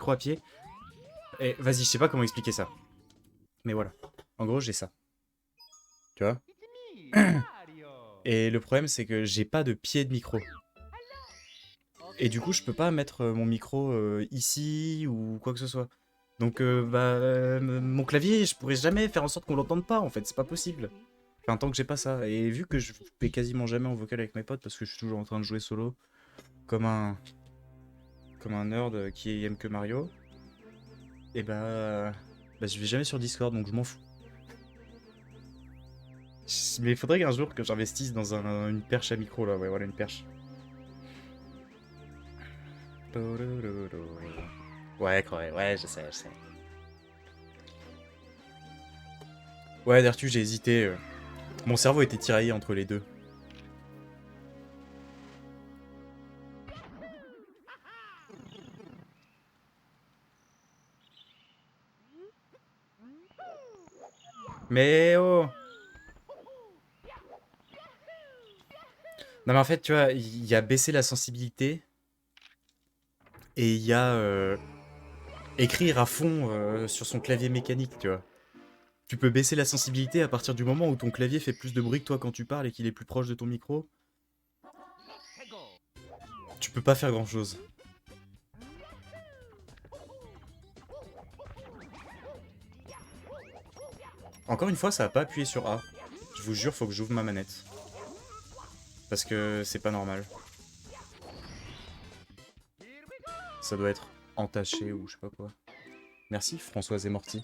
micro à pied. Et vas-y, je sais pas comment expliquer ça. Mais voilà. En gros, j'ai ça. Tu vois? Et le problème, c'est que j'ai pas de pied de micro. Et du coup, je peux pas mettre mon micro ici ou quoi que ce soit. Donc, mon clavier, je pourrais jamais faire en sorte qu'on l'entende pas, en fait. C'est pas possible. Enfin, tant que j'ai pas ça. Et vu que je fais quasiment jamais en vocal avec mes potes parce que je suis toujours en train de jouer solo, comme un, comme un nerd qui aime que Mario, et je vais jamais sur Discord, donc je m'en fous. Mais il faudrait qu'un jour que j'investisse dans une perche à micro, là. Ouais, voilà, une perche. Ouais, ouais, je sais, je sais. Ouais, Dertu, j'ai hésité. Mon cerveau était tiraillé entre les deux. Mais oh! Non mais en fait, tu vois, il y a baisser la sensibilité et il y a écrire à fond sur son clavier mécanique, tu vois. Tu peux baisser la sensibilité à partir du moment où ton clavier fait plus de bruit que toi quand tu parles et qu'il est plus proche de ton micro. Tu peux pas faire grand chose. Encore une fois, ça a pas appuyé sur A. Je vous jure, faut que j'ouvre ma manette. Parce que c'est pas normal. Ça doit être entaché ou je sais pas quoi. Merci Françoise et Morty.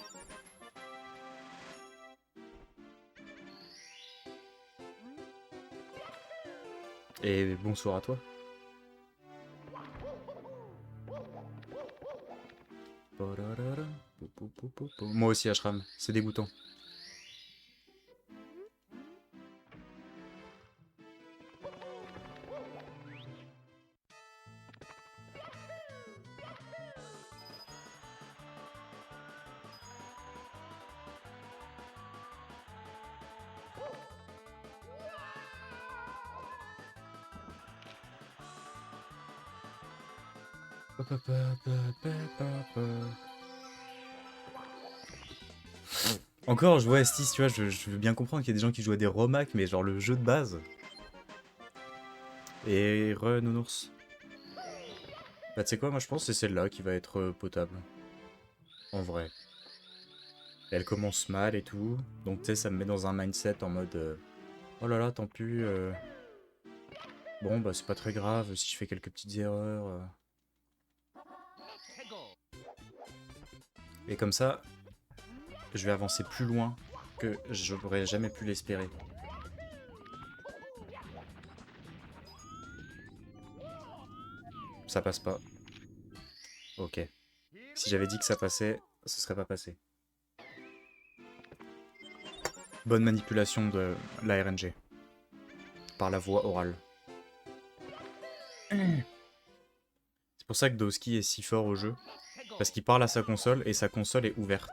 Et bonsoir à toi. Moi aussi Ashram, c'est dégoûtant. Encore, je vois Estis, tu vois, je veux bien comprendre qu'il y a des gens qui jouent à des romacs, mais genre le jeu de base. Et nounours. Bah tu sais quoi, moi je pense que c'est celle-là qui va être potable. En vrai. Elle commence mal et tout. Donc tu sais, ça me met dans un mindset en mode oh là là, tant pis. Bon bah c'est pas très grave si je fais quelques petites erreurs. Et comme ça, je vais avancer plus loin que j'aurais jamais pu l'espérer. Ça passe pas. Ok. Si j'avais dit que ça passait, ce serait pas passé. Bonne manipulation de la RNG. Par la voix orale. C'est pour ça que Dowski est si fort au jeu. Parce qu'il parle à sa console et sa console est ouverte.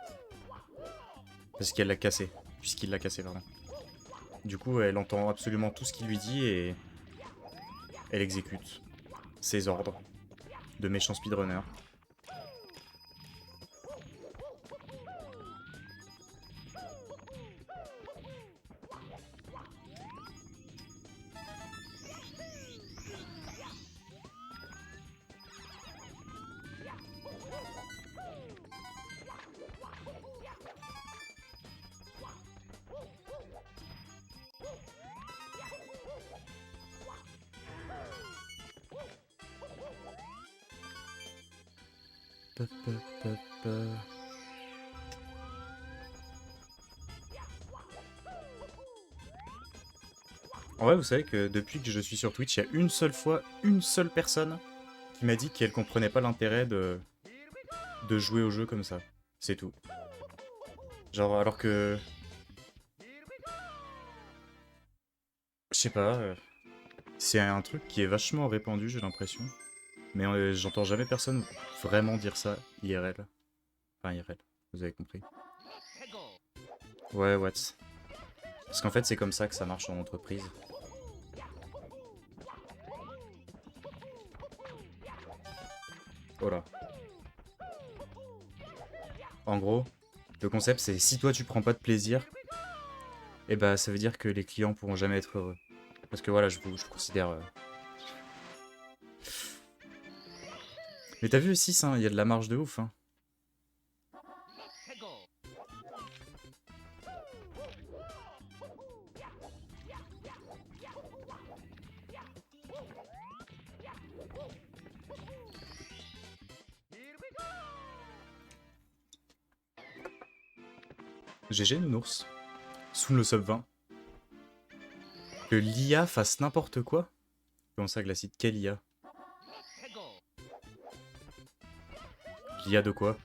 Parce qu'elle l'a cassé. Puisqu'il l'a cassé, pardon. Du coup, elle entend absolument tout ce qu'il lui dit et elle exécute ses ordres de méchant speedrunner. En vrai, vous savez que depuis que je suis sur Twitch, il y a une seule fois, une seule personne qui m'a dit qu'elle comprenait pas l'intérêt de jouer au jeu comme ça. C'est tout. Genre, alors que... Je sais pas, c'est un truc qui est vachement répandu, j'ai l'impression. Mais j'entends jamais personne vraiment dire ça IRL. Enfin, IRL, vous avez compris. Ouais, what? Parce qu'en fait, c'est comme ça que ça marche en entreprise. Oh là. En gros, le concept c'est si toi tu prends pas de plaisir, et bah ça veut dire que les clients pourront jamais être heureux. Parce que voilà, je considère... Mais t'as vu 6, hein, il y a de la marge de ouf. Hein. GG nounours. Sous le sub 20. Que l'IA fasse n'importe quoi. Comment ça, Glacide? Quelle IA? L'IA de quoi?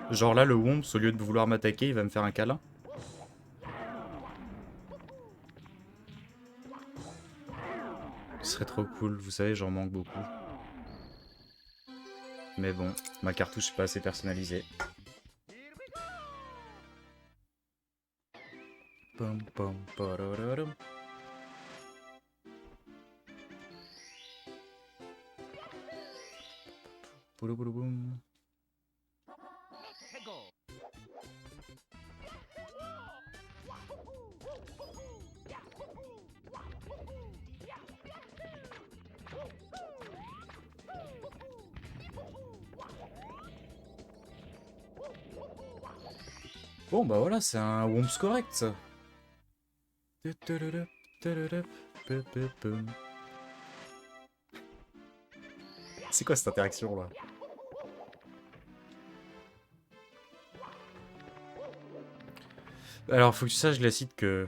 Genre là, le Womps, au lieu de vouloir m'attaquer, il va me faire un câlin. Ce serait trop cool, vous savez, j'en manque beaucoup. Mais bon, ma cartouche n'est pas assez personnalisée. Pom pom pararam. Boum. Bon bah voilà, c'est un Womps correct ça. C'est quoi cette interaction là? Alors faut que tu saches, Glacide, que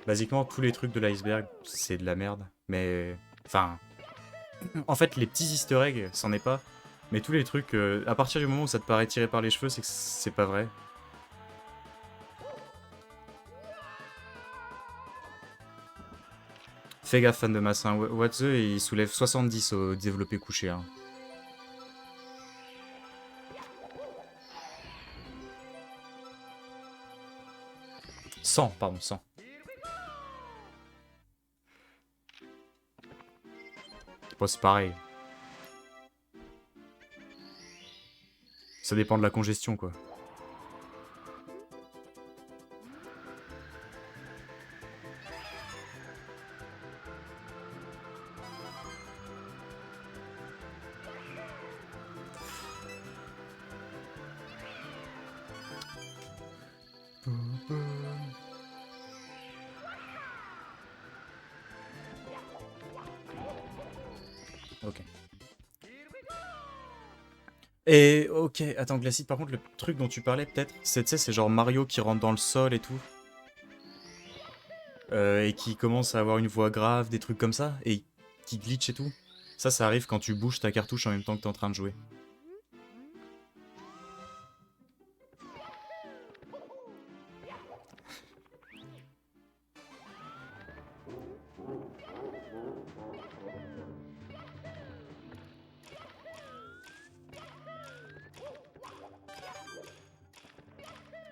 basiquement tous les trucs de l'iceberg c'est de la merde. Mais enfin, en fait les petits easter eggs c'en est pas. Mais tous les trucs, à partir du moment où ça te paraît tiré par les cheveux, c'est que c'est pas vrai. Fais gaffe, fan de masse, hein. What the, il soulève 70 au développé couché. Hein. Pardon, 100. Bon, c'est pareil. Ça dépend de la congestion, quoi. Ok. Et ok, attends, Glacide, par contre, le truc dont tu parlais peut-être, c'est genre Mario qui rentre dans le sol et tout. Et qui commence à avoir une voix grave, des trucs comme ça, et qui glitch et tout. Ça arrive quand tu bouges ta cartouche en même temps que t'es en train de jouer.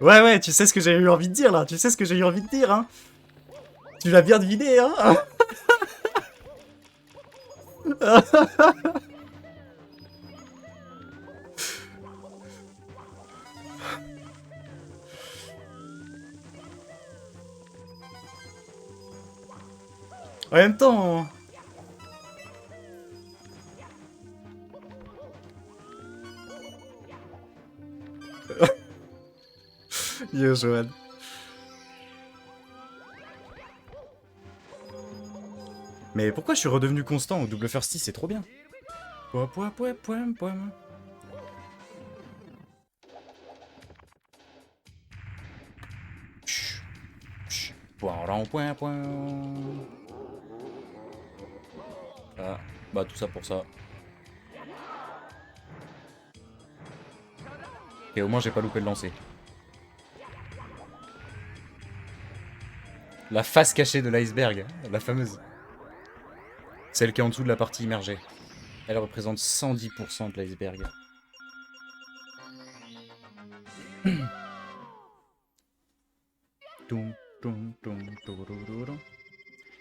Ouais, tu sais ce que j'ai eu envie de dire là, tu sais ce que j'ai eu envie de dire, hein. Tu l'as bien deviné, hein. En même temps... Yo, Johan. Mais pourquoi je suis redevenu constant au double first c'est trop bien. Ah, bah tout ça pour ça. Et au moins j'ai pas loupé le lancer. La face cachée de l'iceberg, la fameuse. Celle qui est en dessous de la partie immergée. Elle représente 110% de l'iceberg. Toum, toum, toum, tourourourou.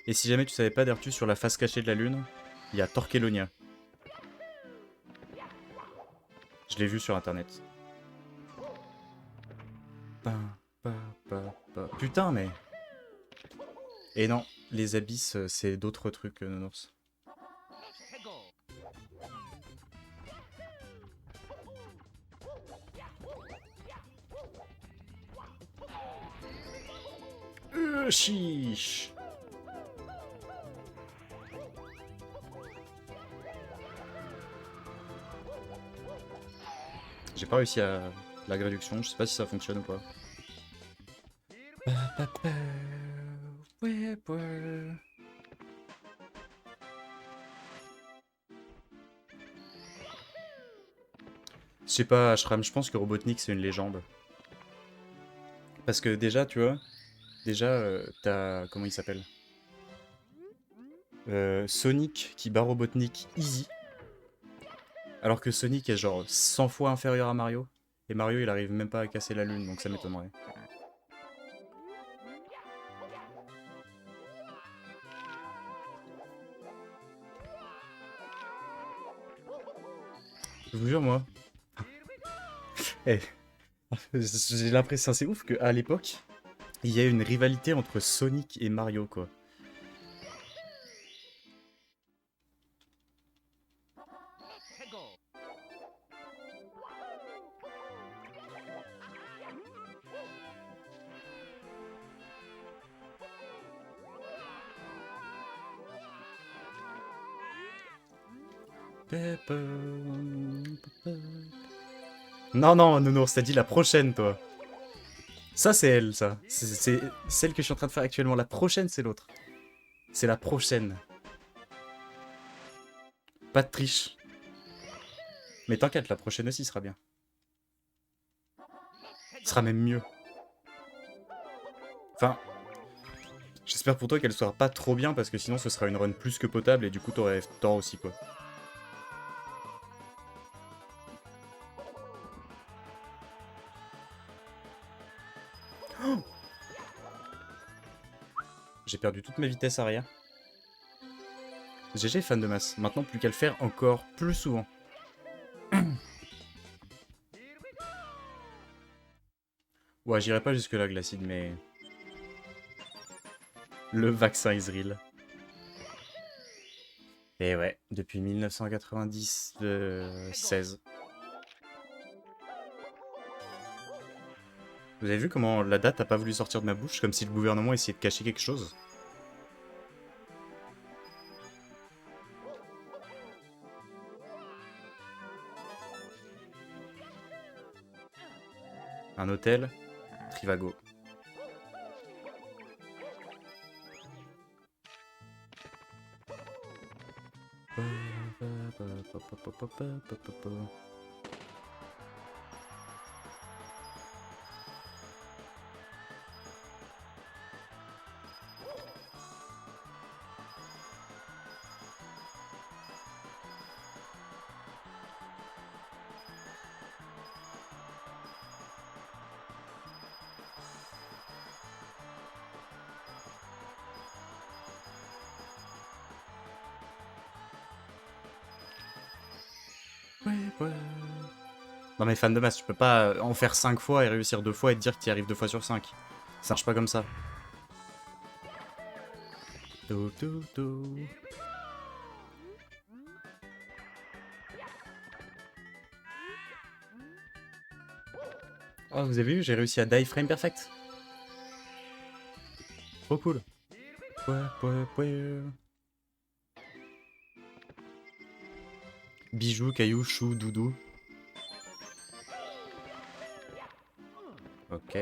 Et si jamais tu savais pas, Dertu, sur la face cachée de la lune, il y a Torquelonia. Je l'ai vu sur internet. Pa, pa, pa, pa. Putain, mais... Et non, les abysses, c'est d'autres trucs, Nounours. Chiche. J'ai pas réussi à la réduction, je sais pas si ça fonctionne ou pas. Ouais, ouais. Je sais pas, Ashram, je pense que Robotnik c'est une légende. Parce que déjà, tu vois, déjà, t'as... Comment il s'appelle Sonic qui bat Robotnik easy. Alors que Sonic est genre 100 fois inférieur à Mario. Et Mario il arrive même pas à casser la lune, donc ça m'étonnerait. Je vous jure, moi. Eh, j'ai l'impression, c'est ouf qu'à l'époque, il y a une rivalité entre Sonic et Mario, quoi. Non, non, Nounours, t'as dit la prochaine, toi. Ça, c'est elle, ça. C'est celle que je suis en train de faire actuellement. La prochaine, c'est l'autre. C'est la prochaine. Pas de triche. Mais t'inquiète, la prochaine aussi sera bien. Sera même mieux. Enfin, j'espère pour toi qu'elle sera pas trop bien, parce que sinon ce sera une run plus que potable, et du coup t'aurais tort aussi, quoi. Oh, j'ai perdu toute ma vitesse arrière. GG fan de masse. Maintenant, plus qu'à le faire encore plus souvent. Ouais, j'irai pas jusque là, Glacide, mais... Le vaccin is real. Et ouais, depuis 1990, 16. Vous avez vu comment la date a pas voulu sortir de ma bouche, comme si le gouvernement essayait de cacher quelque chose? Un hôtel, Trivago. Non mais fan de masse, tu peux pas en faire 5 fois et réussir 2 fois et te dire que tu y arrives 2 fois sur 5. Ça marche pas comme ça. Oh, vous avez vu, j'ai réussi à die frame perfect. Trop cool. Bijoux, cailloux, chou, doudou. Ok.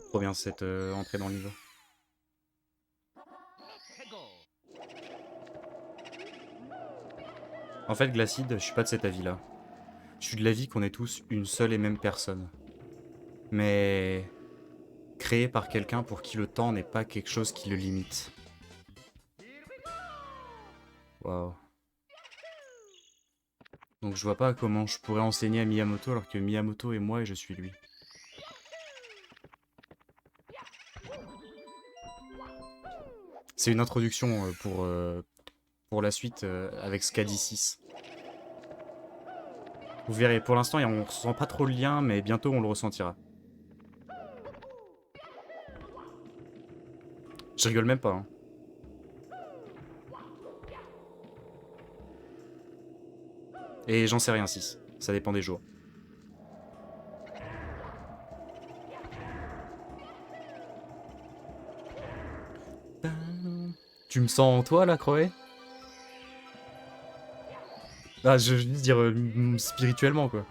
Trop bien cette entrée dans le niveau. En fait, Glacide, je suis pas de cet avis-là. Je suis de l'avis qu'on est tous une seule et même personne. Mais créé par quelqu'un pour qui le temps n'est pas quelque chose qui le limite. Waouh. Donc je vois pas comment je pourrais enseigner à Miyamoto alors que Miyamoto est moi et je suis lui. C'est une introduction pour la suite avec Skadi 6. Vous verrez, pour l'instant on ressent pas trop le lien, mais bientôt on le ressentira. Je rigole même pas. Hein. Et j'en sais rien 6. Ça dépend des jours. Tu me sens en toi là, Croé? Ah, je veux juste dire spirituellement quoi.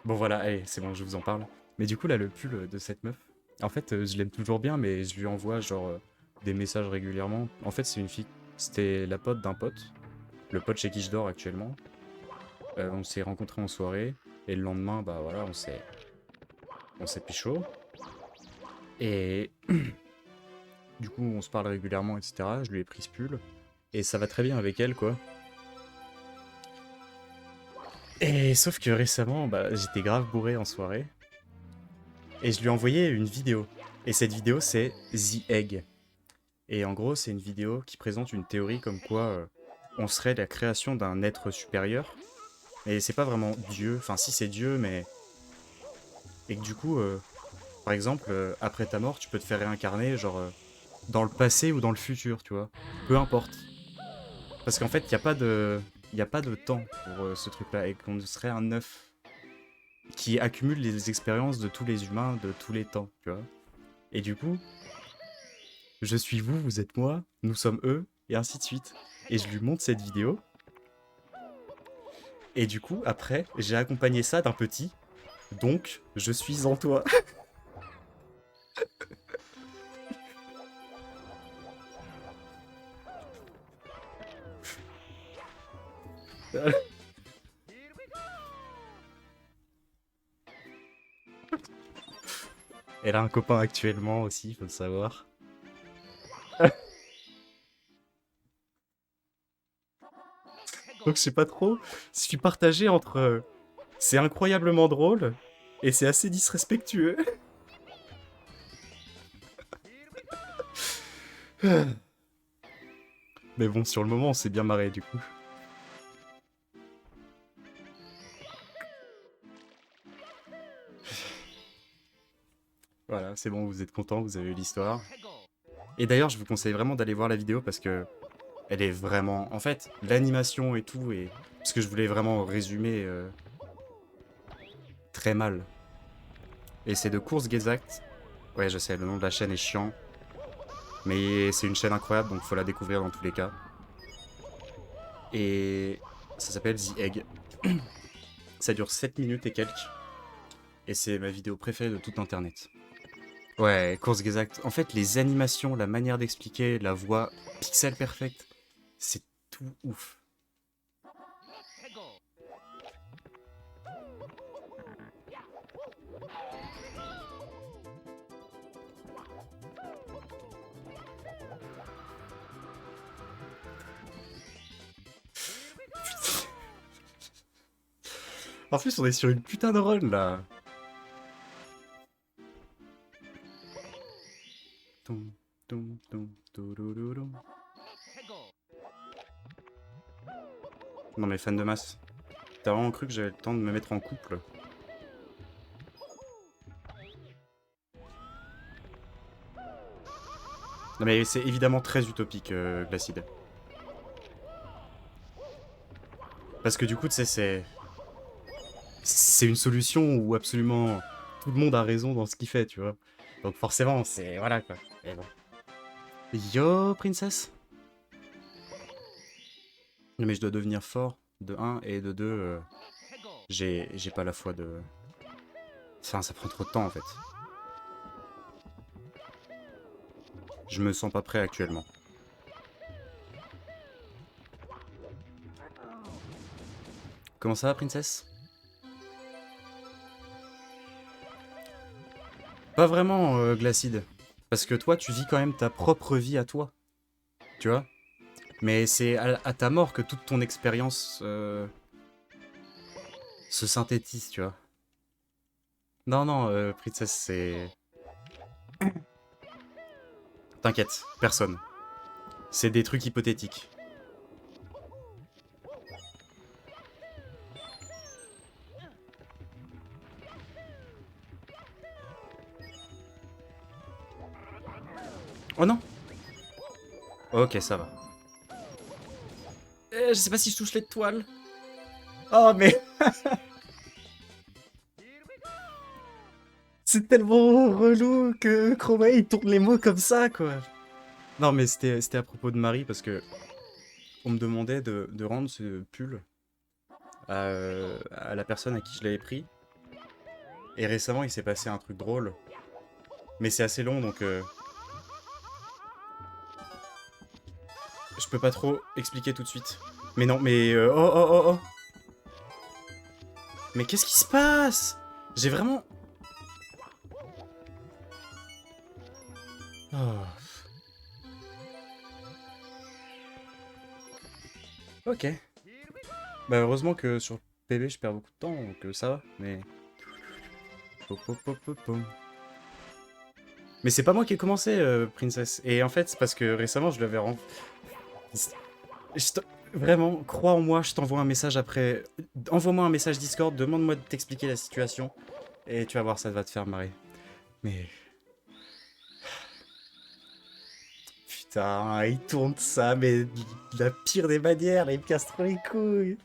Bon voilà, allez, c'est bon, je vous en parle. Mais du coup là, le pull de cette meuf, en fait, je l'aime toujours bien, mais je lui envoie genre des messages régulièrement. En fait, c'est une fille, c'était la pote d'un pote, le pote chez qui je dors actuellement. On s'est rencontrés en soirée, et le lendemain, bah voilà, on s'est pécho. Et du coup, on se parle régulièrement, etc. Je lui ai pris ce pull, et ça va très bien avec elle, quoi. Et sauf que récemment, bah, j'étais grave bourré en soirée, et je lui ai envoyé une vidéo. Et cette vidéo, c'est The Egg. Et en gros, c'est une vidéo qui présente une théorie comme quoi on serait la création d'un être supérieur. Et c'est pas vraiment Dieu, enfin si c'est Dieu, mais... Et que du coup, par exemple, après ta mort, tu peux te faire réincarner, genre, dans le passé ou dans le futur, tu vois. Peu importe. Parce qu'en fait, il n'y a pas de... Il a pas de temps pour ce truc-là, et qu'on serait un œuf qui accumule les expériences de tous les humains de tous les temps, tu vois. Et du coup, je suis vous, vous êtes moi, nous sommes eux, et ainsi de suite. Et je lui montre cette vidéo, et du coup, après, j'ai accompagné ça d'un petit, donc je suis en toi. Elle a un copain actuellement aussi, faut le savoir. Donc je sais pas trop, je suis partagé entre c'est incroyablement drôle et c'est assez disrespectueux. Mais bon, sur le moment, on s'est bien marré du coup. Voilà, c'est bon, vous êtes content, vous avez eu l'histoire. Et d'ailleurs, je vous conseille vraiment d'aller voir la vidéo parce que elle est vraiment... En fait, l'animation et tout, et... Parce que je voulais vraiment résumer très mal. Et c'est de Course Gesagt. Ouais, je sais, le nom de la chaîne est chiant. Mais c'est une chaîne incroyable, donc faut la découvrir dans tous les cas. Et ça s'appelle The Egg. Ça dure 7 minutes et quelques. Et c'est ma vidéo préférée de tout internet. Ouais, Course Gesagt. En fait, les animations, la manière d'expliquer, la voix pixel perfect, c'est tout ouf. En plus, on est sur une putain de run là. Toum, toum, toum, toulouloulou. Non mais fan de masse. T'as vraiment cru que j'avais le temps de me mettre en couple? Non mais c'est évidemment très utopique, Glacide. Parce que du coup, tu sais, c'est une solution où absolument tout le monde a raison dans ce qu'il fait, tu vois. Donc forcément, c'est... Voilà, quoi. Et bon. Yo, princesse. Non mais je dois devenir fort, de un et de 2, j'ai pas la foi de... Enfin, ça prend trop de temps, en fait. Je me sens pas prêt actuellement. Comment ça va, princesse? Pas vraiment, Glacide. Parce que toi, tu vis quand même ta propre vie à toi. Tu vois? Mais c'est à ta mort que toute ton expérience se synthétise, tu vois. Non, non, princesse, c'est... T'inquiète, personne. C'est des trucs hypothétiques. Oh non! Ok, ça va. Je sais pas si je touche l'étoile. Oh, mais... C'est tellement relou que Chroma il tourne les mots comme ça, quoi. Non, mais c'était à propos de Marie, parce que on me demandait de rendre ce pull à la personne à qui je l'avais pris. Et récemment, il s'est passé un truc drôle. Mais c'est assez long, donc je peux pas trop expliquer tout de suite. Mais non, mais... oh, oh, oh, oh. Mais qu'est-ce qui se passe? J'ai vraiment... Oh. Ok. Bah heureusement que sur PB je perds beaucoup de temps, donc ça va, mais... Pop, pop, pop, pop, pop. Mais c'est pas moi qui ai commencé, Princess. Et en fait, c'est parce que récemment je l'avais Vraiment, crois en moi, je t'envoie un message après. Envoie-moi un message Discord, demande-moi de t'expliquer la situation. Et tu vas voir, ça va te faire marrer. Mais... Putain, il tourne ça, mais de la pire des manières, là, il me casse trop les couilles.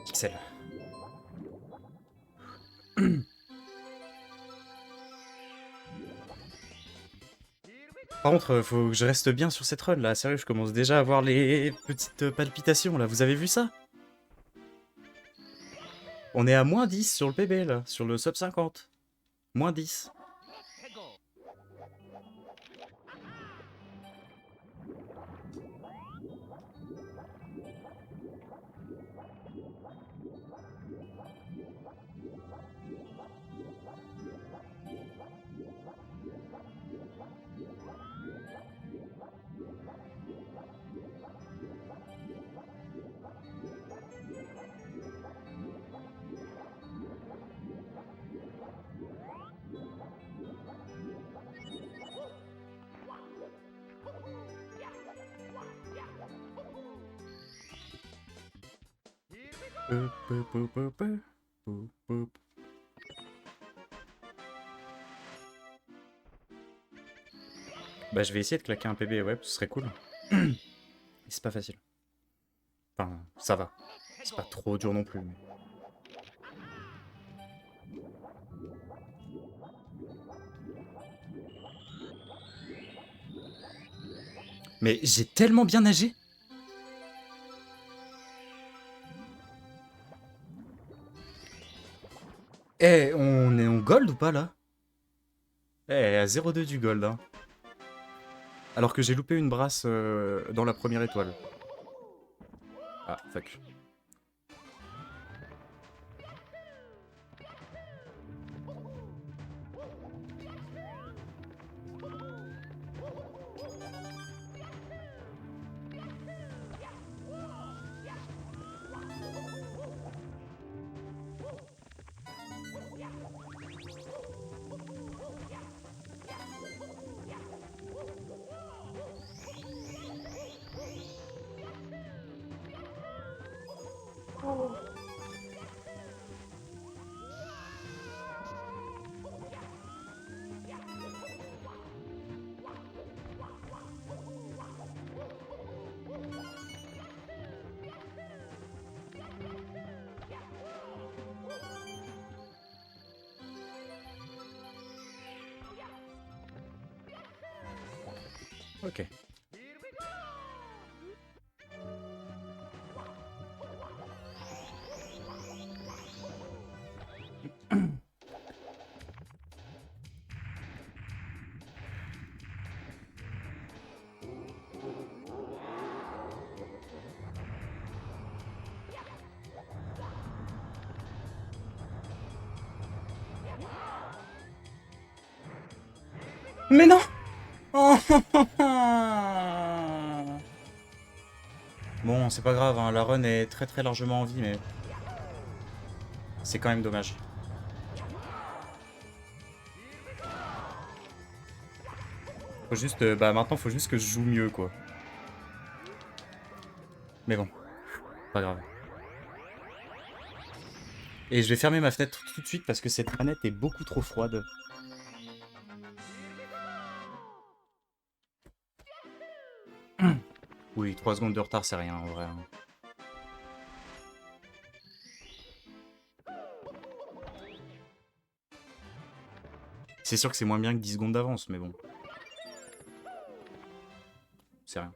Pixel. Par contre, faut que je reste bien sur cette run là, sérieux, je commence déjà à avoir les petites palpitations là, vous avez vu ça? On est à -10 sur le PB là, sur le sub 50. -10. Bah je vais essayer de claquer un PB, ouais, ce serait cool. C'est pas facile. Enfin, ça va. C'est pas trop dur non plus. Mais j'ai tellement bien nagé. Eh, on est en gold ou pas là? Eh, à 0,2 du gold, hein. Alors que j'ai loupé une brasse dans la première étoile. Ah, fuck. Ok. Mais non. Bon, c'est pas grave, hein, la run est très très largement en vie, mais c'est quand même dommage. Faut juste, bah maintenant faut juste que je joue mieux, quoi. Mais bon, pas grave. Et je vais fermer ma fenêtre tout de suite parce que cette manette est beaucoup trop froide. Oui, 3 secondes de retard, c'est rien en vrai. Hein. C'est sûr que c'est moins bien que 10 secondes d'avance, mais bon. C'est rien.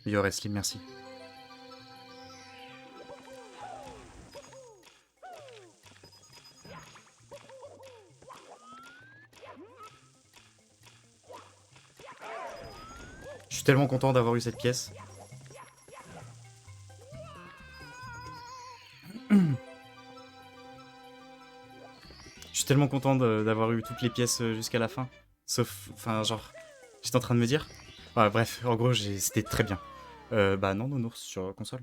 Yo, Reslim, merci. Je suis tellement content d'avoir eu cette pièce. Je suis tellement content d'avoir eu toutes les pièces jusqu'à la fin. Sauf, enfin, genre, j'étais en train de me dire. Ouais, bref, en gros, c'était très bien. Bah non, Nounours sur console.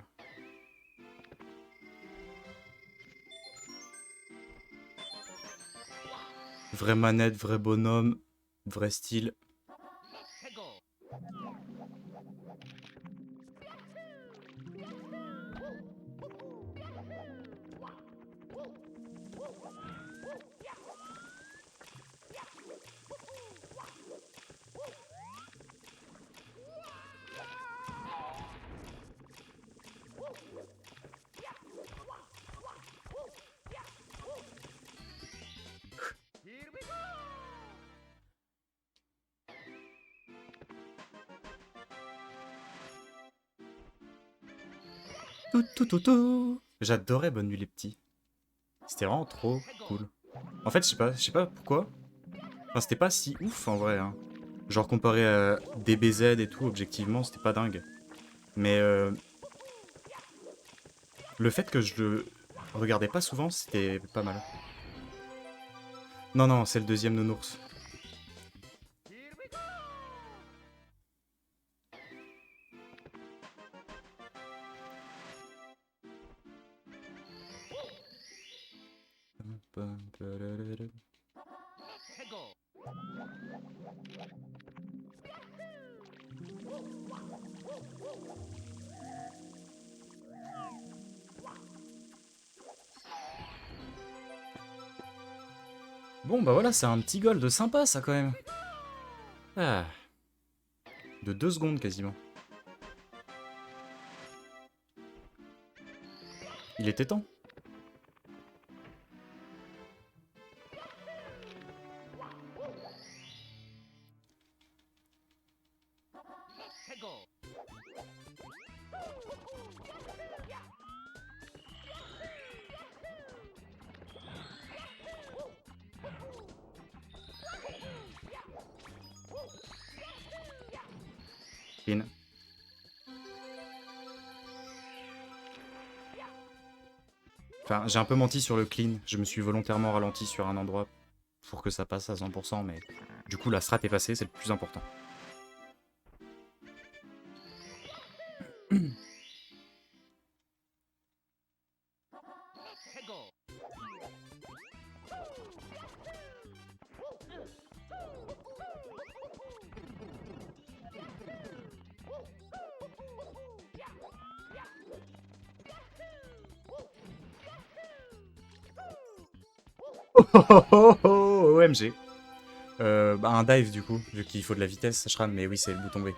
Vraie manette, vrai bonhomme, vrai style. Tout, tout, tout, tout. J'adorais Bonne Nuit les Petits. C'était vraiment trop cool. En fait, je sais pas pourquoi. Enfin, c'était pas si ouf en vrai. Hein. Genre comparé à DBZ et tout, objectivement, c'était pas dingue. Mais le fait que je le regardais pas souvent, c'était pas mal. Non, non, c'est le deuxième Nounours. Bon, bah voilà, c'est un petit gold sympa, ça, quand même. Ah. De 2 secondes, quasiment. Il était temps. Clean. Enfin, j'ai un peu menti sur le clean. Je me suis volontairement ralenti sur un endroit pour que ça passe à 100%, mais du coup, la strat est passée, c'est le plus important. Oh, OMG. Bah, un dive du coup, vu qu'il faut de la vitesse, Shran, mais oui, c'est le bouton B.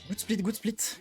Good split, good split.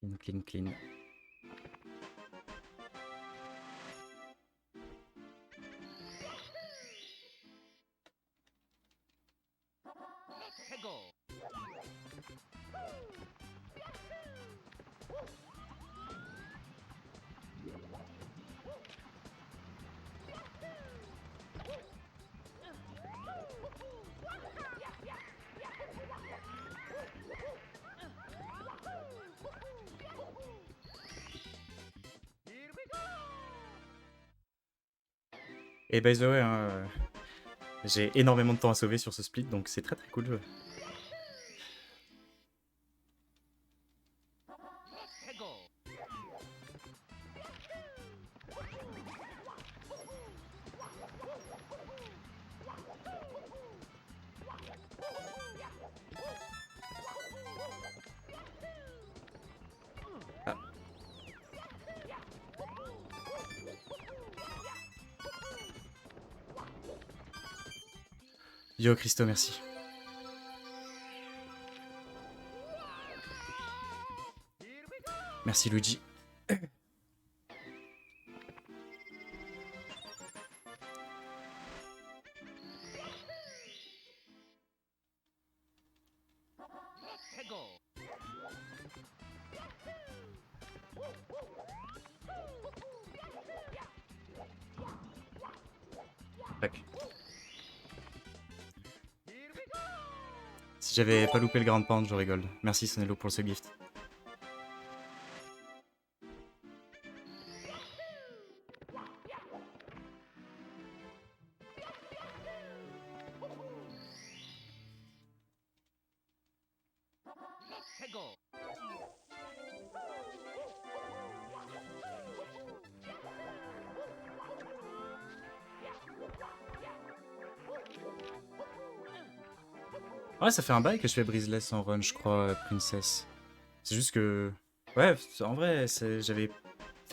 Clean, clean, clean. Et by the way, hein, j'ai énormément de temps à sauver sur ce split, donc c'est très très cool. Ah. Yo Christo, merci. Merci Luigi. Tac. Si j'avais pas loupé le Grand Pound, j'aurais gold. Merci Sonello pour ce gift. Ouais, ça fait un bail que je fais Briseless en run, je crois, Princess. C'est juste que... Ouais, en vrai, j'avais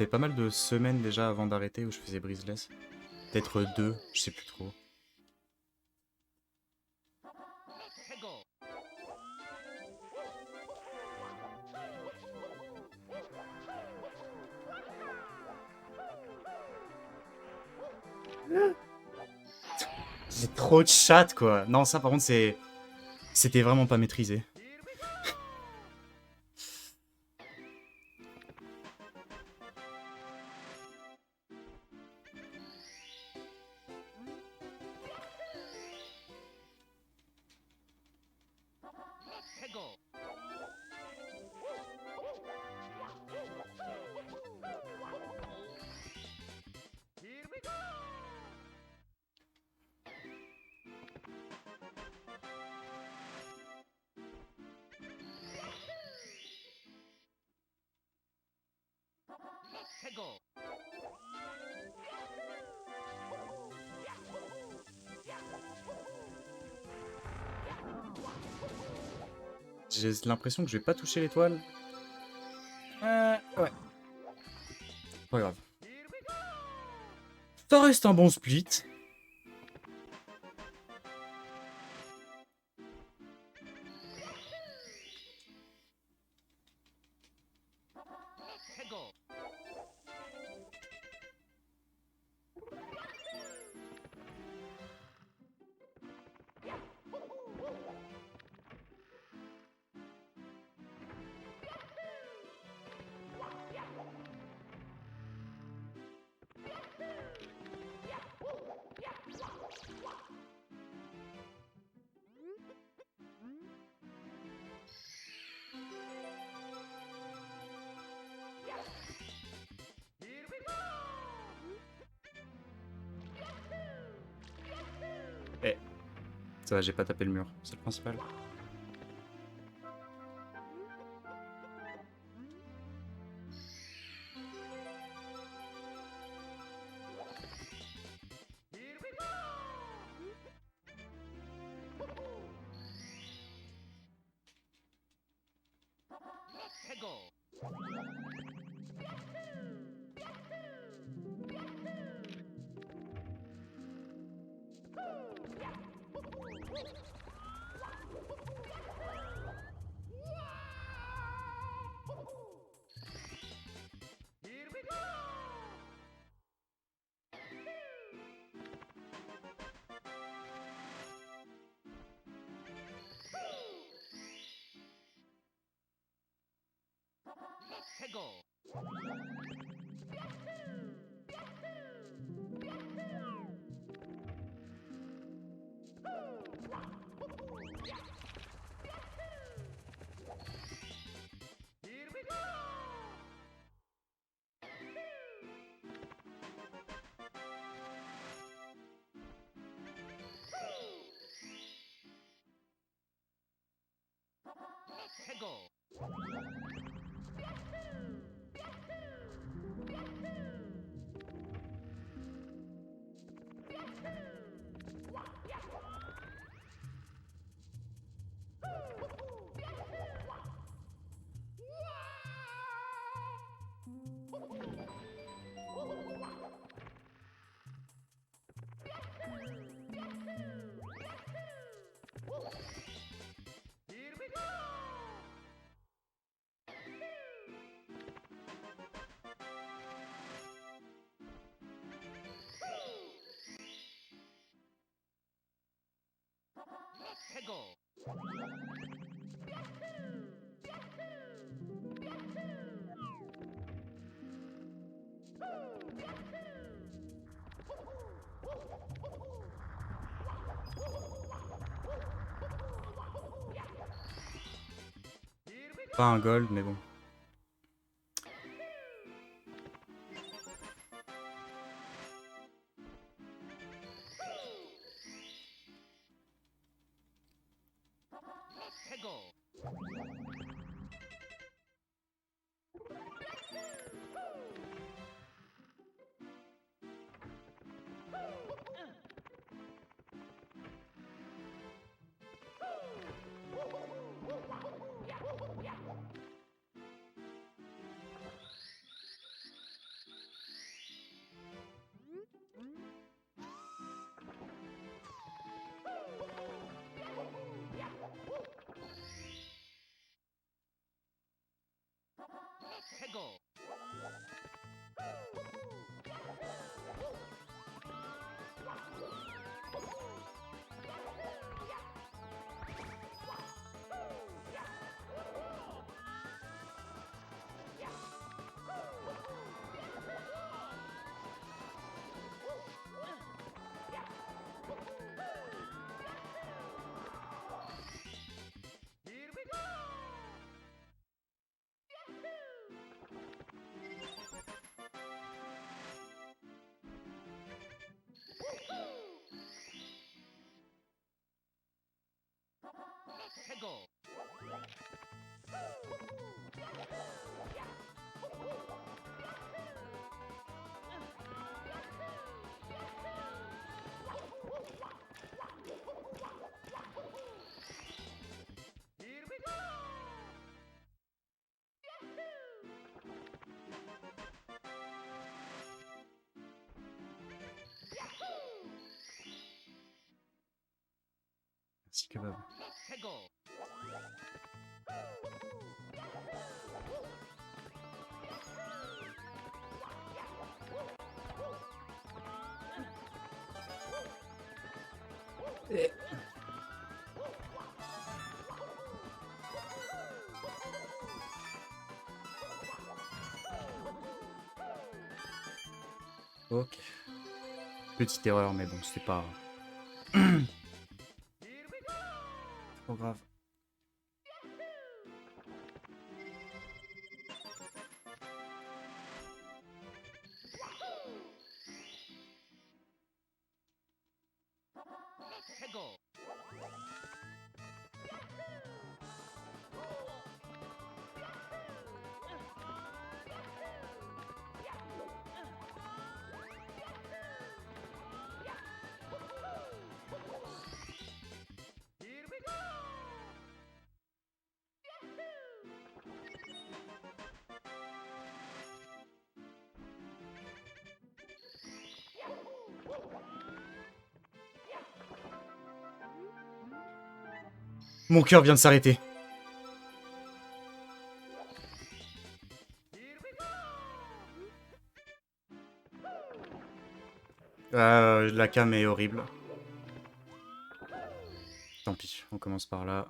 fait pas mal de semaines déjà avant d'arrêter où je faisais Briseless. Peut-être 2, je sais plus trop. J'ai trop de chat quoi. Non, ça par contre c'était vraiment pas maîtrisé. J'ai l'impression que je vais pas toucher l'étoile. Ouais. Pas grave. Ça reste un bon split. Eh, ça va, j'ai pas tapé le mur, c'est le principal. Pas un gold, mais bon. Merci kebab. Ok. Petite erreur, mais bon, c'est pas trop grave. Mon cœur vient de s'arrêter. La cam est horrible. Tant pis, on commence par là.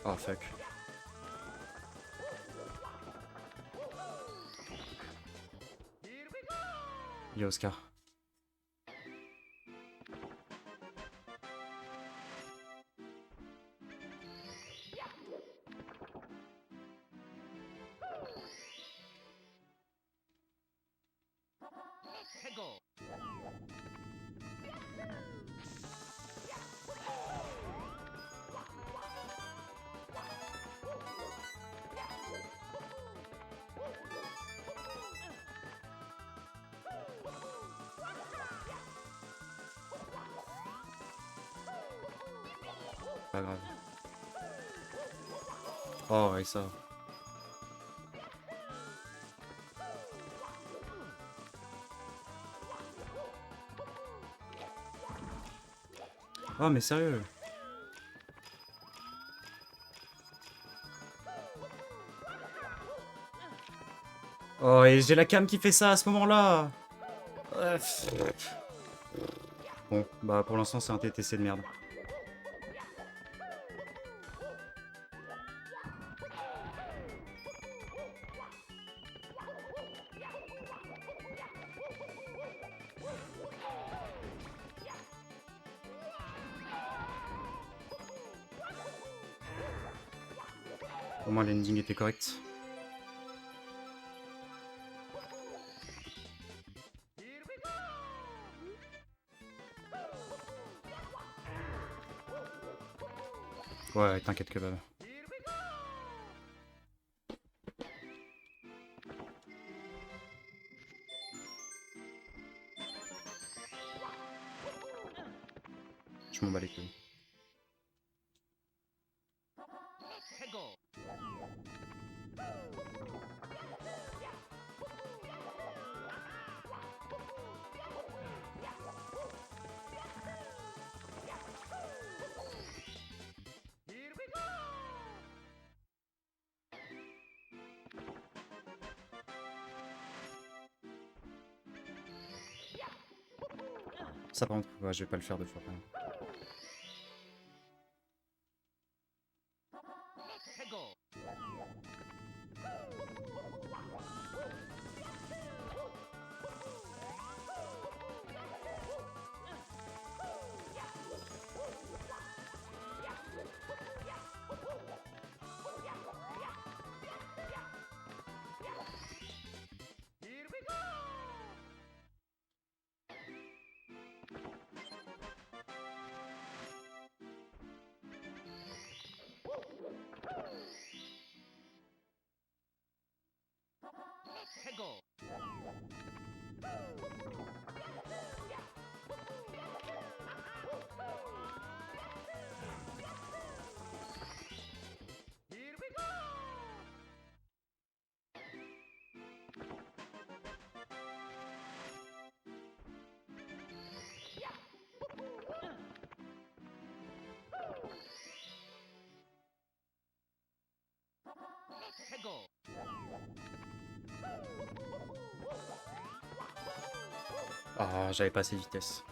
Oh fuck. Yo Oscar. Pas grave. Oh, et ça. Oh, mais sérieux. Oh, et j'ai la cam qui fait ça à ce moment-là. Bon, bah pour l'instant, c'est un TTC de merde. Au moins l'ending était correct. Ouais, t'inquiète que bah. Je m'en bats les couilles. Ça par contre, ouais, je vais pas le faire deux fois quand même. Ah, j'avais pas assez de vitesse.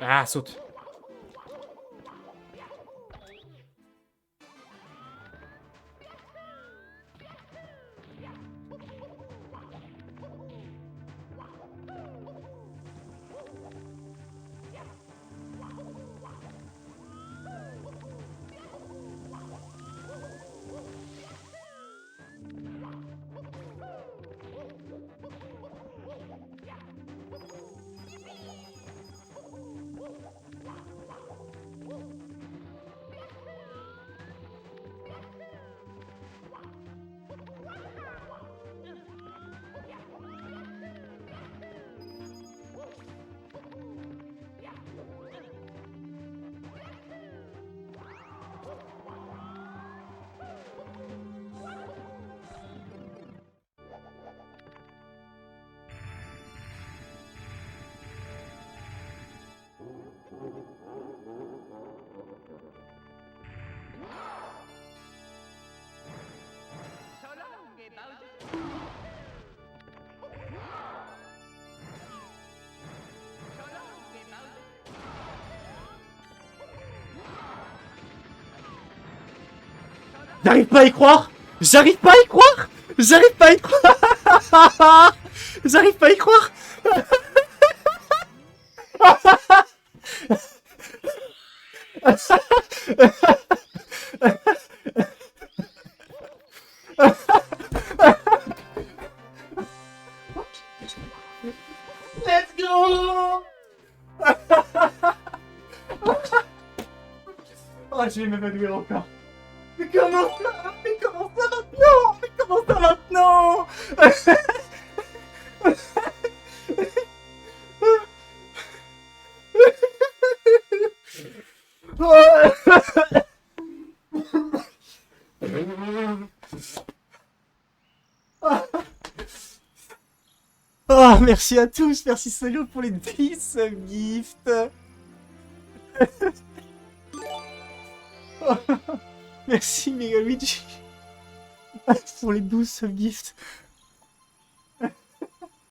Ah, saute. J'arrive pas à y croire. J'arrive pas à y croire. J'arrive pas à y croire. J'arrive pas à y croire. Let's go. Oh, je vais m'évanouir encore. Mais comment ça? Mais comment ça maintenant? Mais comment ça maintenant? Oh, merci à tous, merci Solo pour les 10 gifts. Merci Megaluigi pour les 12 gifts.